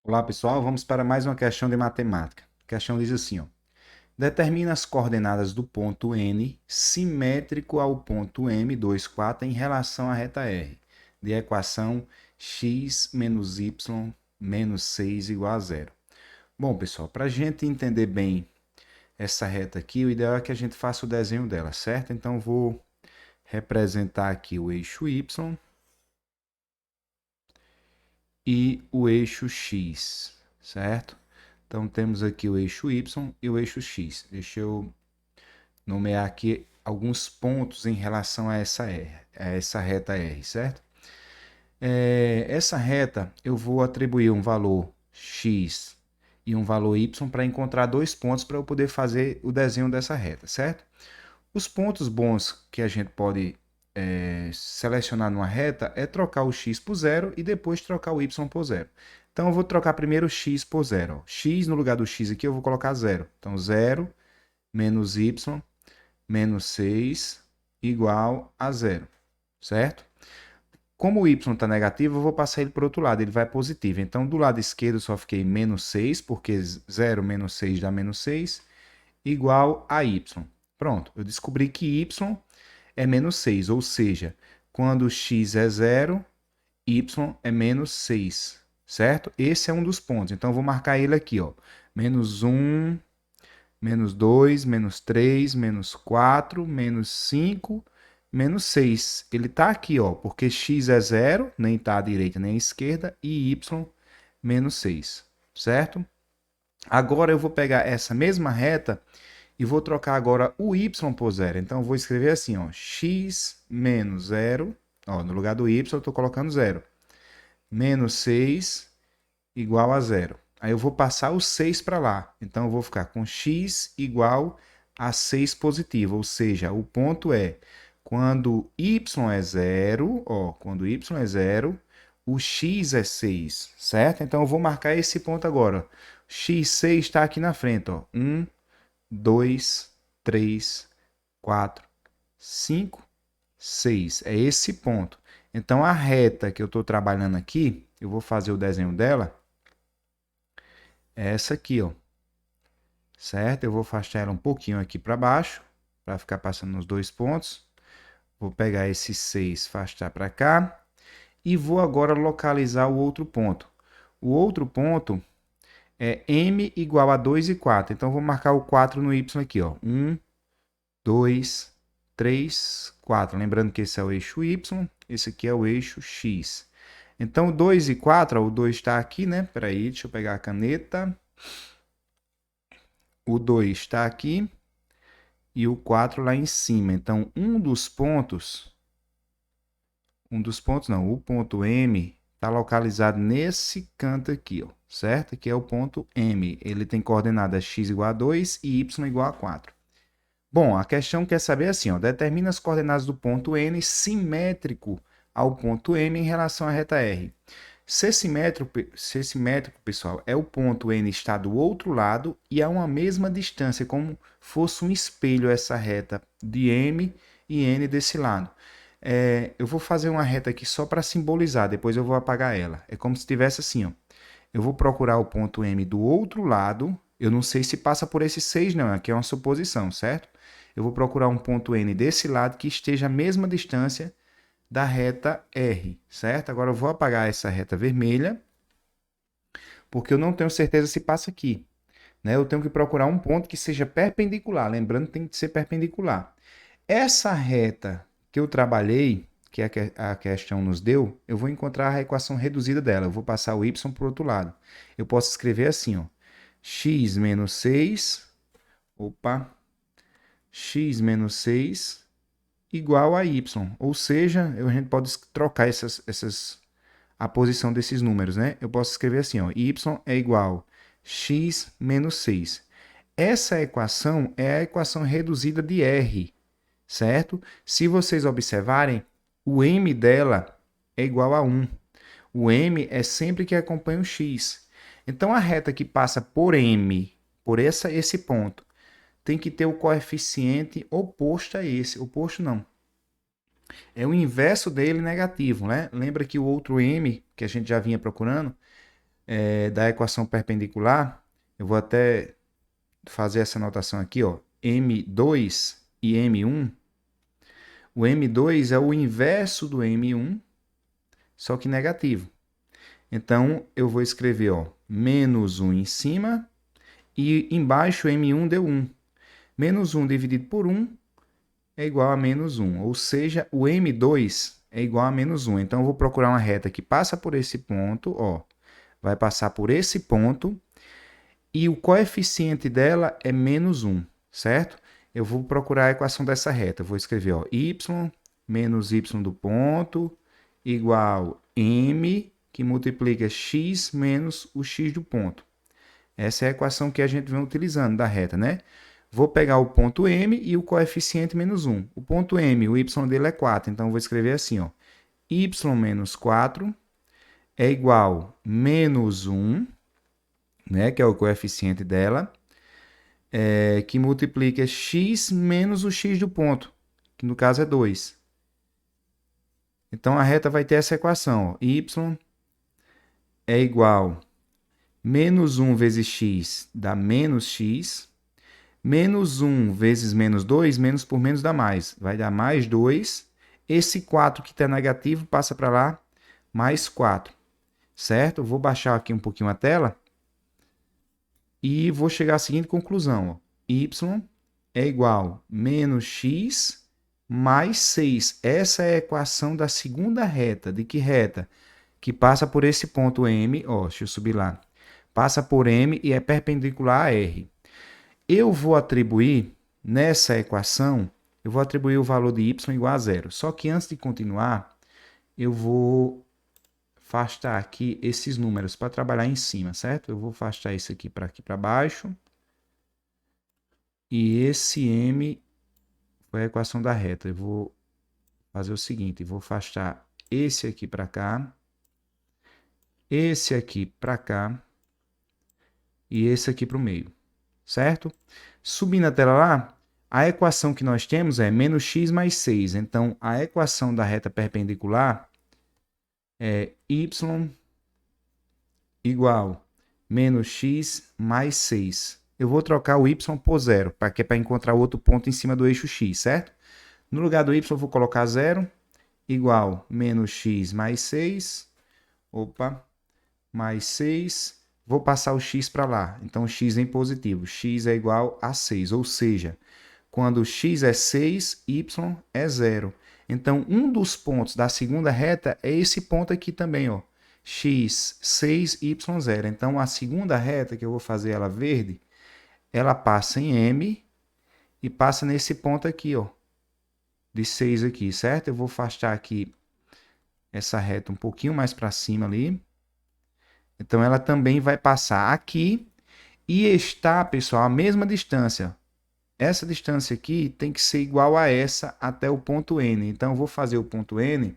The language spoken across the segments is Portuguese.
Olá pessoal, vamos para mais uma questão de matemática. A questão diz assim, ó. Determina as coordenadas do ponto N simétrico ao ponto M, 2, 4, em relação à reta R, de equação x menos y menos 6 igual a zero. Bom pessoal, para a gente entender bem essa reta aqui, o ideal é que a gente faça o desenho dela, certo? Então vou representar aqui o eixo y e o eixo x, certo? Então temos aqui o eixo y e o eixo x. Deixa eu nomear aqui alguns pontos em relação a essa reta R, certo? Essa reta eu vou atribuir um valor x e um valor y para encontrar dois pontos para eu poder fazer o desenho dessa reta, certo? Os pontos bons que a gente pode selecionar numa reta é trocar o x por zero e depois trocar o y por zero. Então eu vou trocar primeiro o x por zero. X no lugar do x aqui eu vou colocar zero. Então zero menos y menos 6 igual a zero, certo? Como o y está negativo, eu vou passar ele para o outro lado, ele vai positivo. Então do lado esquerdo eu só fiquei menos 6, porque 0 menos 6 dá menos 6, igual a y. Pronto, eu descobri que y é menos 6, ou seja, quando x é zero, y é menos 6, certo? Esse é um dos pontos, então eu vou marcar ele aqui, ó. Menos 1, menos 2, menos 3, menos 4, menos 5, menos 6. Ele está aqui, ó, porque x é zero, nem está à direita nem à esquerda, e y menos 6, certo? Agora eu vou pegar essa mesma reta e vou trocar agora o y por zero. Então eu vou escrever assim, ó, x menos zero, ó, no lugar do y eu estou colocando zero, menos 6 igual a zero. Aí eu vou passar o 6 para lá. Então eu vou ficar com x igual a 6 positivo, ou seja, o ponto é quando y é zero, ó, quando y é zero, o x é 6, certo? Então eu vou marcar esse ponto agora. X6 está aqui na frente, ó. 1, 2, 3, 4, 5, 6. É esse ponto. Então a reta que eu estou trabalhando aqui, eu vou fazer o desenho dela, é essa aqui, ó. Certo? Eu vou afastar ela um pouquinho aqui para baixo, para ficar passando nos dois pontos. Vou pegar esse 6, afastar para cá. E vou agora localizar o outro ponto. O outro ponto é M igual a 2 e 4. Então, vou marcar o 4 no Y aqui, ó. 1, 2, 3, 4. Lembrando que esse é o eixo Y, esse aqui é o eixo X. Então, o 2 e 4, ó, o 2 está aqui, né? Espera aí, deixa eu pegar a caneta. O 2 está aqui e o 4 lá em cima. Então, um dos pontos não, o ponto M está localizado nesse canto aqui, ó, certo? Que é o ponto M. Ele tem coordenadas x igual a 2 e y igual a 4. Bom, a questão quer saber assim, ó, determina as coordenadas do ponto N simétrico ao ponto M em relação à reta R. Ser simétrico, pessoal, é o ponto N está do outro lado e a uma mesma distância, como fosse um espelho essa reta de M e N desse lado. Eu vou fazer uma reta aqui só para simbolizar, depois eu vou apagar ela. É como se tivesse assim, ó. Eu vou procurar o ponto M do outro lado. Eu não sei se passa por esse 6, não. Aqui é uma suposição, certo? Eu vou procurar um ponto N desse lado que esteja a mesma distância da reta R, certo? Agora eu vou apagar essa reta vermelha, porque eu não tenho certeza se passa aqui. Né? Eu tenho que procurar um ponto que seja perpendicular. Lembrando que tem que ser perpendicular. Essa reta que eu trabalhei, que a questão nos deu, eu vou encontrar a equação reduzida dela. Eu vou passar o y para o outro lado. Eu posso escrever assim, ó, x menos 6, opa, x menos 6 igual a y. Ou seja, a gente pode trocar a posição desses números, né? Eu posso escrever assim, ó, y é igual a x menos 6. Essa equação é a equação reduzida de R, certo? Se vocês observarem, o m dela é igual a 1. O m é sempre que acompanha o x. Então, a reta que passa por m, por esse ponto, tem que ter o coeficiente oposto a esse. Oposto não. É o inverso dele negativo, né? Lembra que o outro m, que a gente já vinha procurando, da equação perpendicular, eu vou até fazer essa anotação aqui, ó, M2 e M1. O M2 é o inverso do M1, só que negativo. Então, eu vou escrever, ó, menos 1 em cima e embaixo M1 deu 1. Menos 1 dividido por 1 é igual a menos 1, ou seja, o M2 é igual a menos 1. Então, eu vou procurar uma reta que passa por esse ponto, ó, vai passar por esse ponto, e o coeficiente dela é menos 1, certo? Eu vou procurar a equação dessa reta. Eu vou escrever, ó, y menos y do ponto igual m, que multiplica x menos o x do ponto. Essa é a equação que a gente vem utilizando da reta, né? Vou pegar o ponto m e o coeficiente menos 1. O ponto m, o y dele é 4, então eu vou escrever assim, ó, y menos 4 é igual a menos 1, né, que é o coeficiente dela, que multiplica x menos o x do ponto, que no caso é 2. Então, a reta vai ter essa equação, ó, y é igual a menos 1 vezes x dá menos x, menos 1 vezes menos 2, menos por menos dá mais, vai dar mais 2. Esse 4 que está negativo passa para lá, mais 4, certo? Eu vou baixar aqui um pouquinho a tela e vou chegar à seguinte conclusão, ó, y é igual a menos x mais 6. Essa é a equação da segunda reta. De que reta? Que passa por esse ponto M, ó, deixa eu subir lá. Passa por M e é perpendicular a R. Eu vou atribuir, nessa equação, eu vou atribuir o valor de y igual a zero. Só que antes de continuar, eu vou afastar aqui esses números para trabalhar em cima, certo? Eu vou afastar esse aqui para baixo. E esse M foi a equação da reta. Eu vou fazer o seguinte, vou afastar esse aqui para cá, esse aqui para cá e esse aqui para o meio, certo? Subindo a tela lá, a equação que nós temos é menos x mais 6. Então, a equação da reta perpendicular é y igual a menos x mais 6. Eu vou trocar o y por zero, que é para encontrar outro ponto em cima do eixo x, certo? No lugar do y, eu vou colocar zero, igual a menos x mais 6. Opa, mais 6. Vou passar o x para lá. Então, x em positivo. X é igual a 6. Ou seja, quando x é 6, y é 0. Então, um dos pontos da segunda reta é esse ponto aqui também, ó. X, 6, y, 0. Então, a segunda reta, que eu vou fazer ela verde, ela passa em M e passa nesse ponto aqui, ó, de 6 aqui, certo? Eu vou afastar aqui essa reta um pouquinho mais para cima ali. Então, ela também vai passar aqui e está, pessoal, a mesma distância. Essa distância aqui tem que ser igual a essa até o ponto N. Então, eu vou fazer o ponto N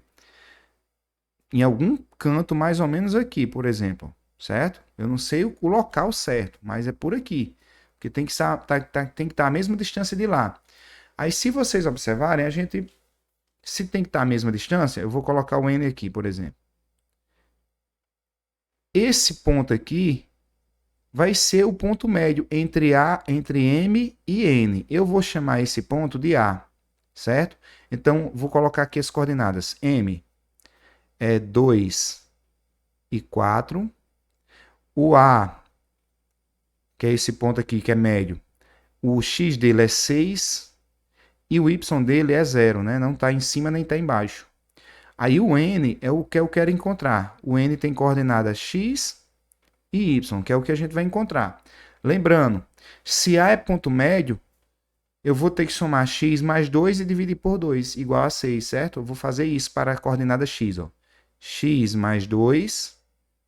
em algum canto mais ou menos aqui, por exemplo, certo? Eu não sei o local certo, mas é por aqui. Porque tem que estar a mesma distância de lá. Aí, se vocês observarem, se tem que estar a mesma distância, eu vou colocar o N aqui, por exemplo. Esse ponto aqui vai ser o ponto médio entre M e N. Eu vou chamar esse ponto de A, certo? Então, vou colocar aqui as coordenadas. M é 2 e 4. O A, que é esse ponto aqui, que é médio, o X dele é 6 e o Y dele é 0, né? Não está em cima nem está embaixo. Aí o N é o que eu quero encontrar. O N tem coordenadas X e Y, que é o que a gente vai encontrar. Lembrando, se A é ponto médio, eu vou ter que somar x mais 2 e dividir por 2, igual a 6, certo? Eu vou fazer isso para a coordenada x. Ó. X mais 2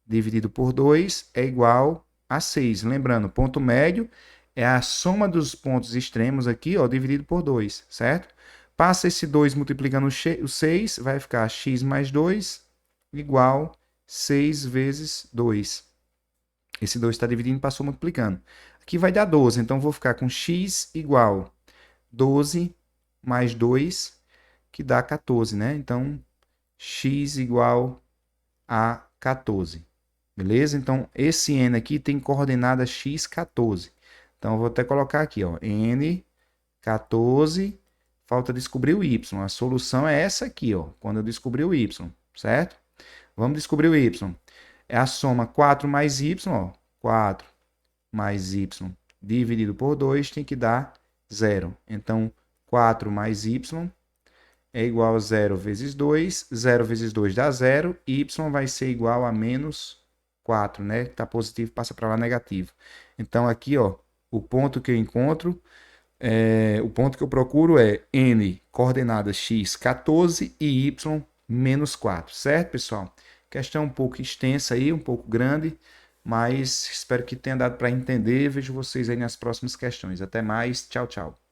dividido por 2 é igual a 6. Lembrando, ponto médio é a soma dos pontos extremos aqui, ó, dividido por 2, certo? Passa esse 2 multiplicando o 6, vai ficar x mais 2 igual a 6 vezes 2. Esse 2 está dividindo, passou multiplicando. Aqui vai dar 12, então vou ficar com x igual 12 mais 2, que dá 14, né? Então, x igual a 14. Beleza? Então, esse n aqui tem coordenada x 14. Então, eu vou até colocar aqui, ó, n 14, falta descobrir o y. A solução é essa aqui, ó, quando eu descobrir o y, certo? Vamos descobrir o y. É a soma 4 mais y, ó, 4 mais y dividido por 2 tem que dar 0. Então, 4 mais y é igual a 0 vezes 2. 0 vezes 2 dá 0. Y vai ser igual a menos 4, né? Está positivo, passa para lá negativo. Então, aqui, ó, o ponto que eu encontro, o ponto que eu procuro é n, coordenada x, 14 e y, menos 4, certo, pessoal? Questão um pouco extensa aí, um pouco grande, mas espero que tenha dado para entender. Vejo vocês aí nas próximas questões. Até mais. Tchau, tchau.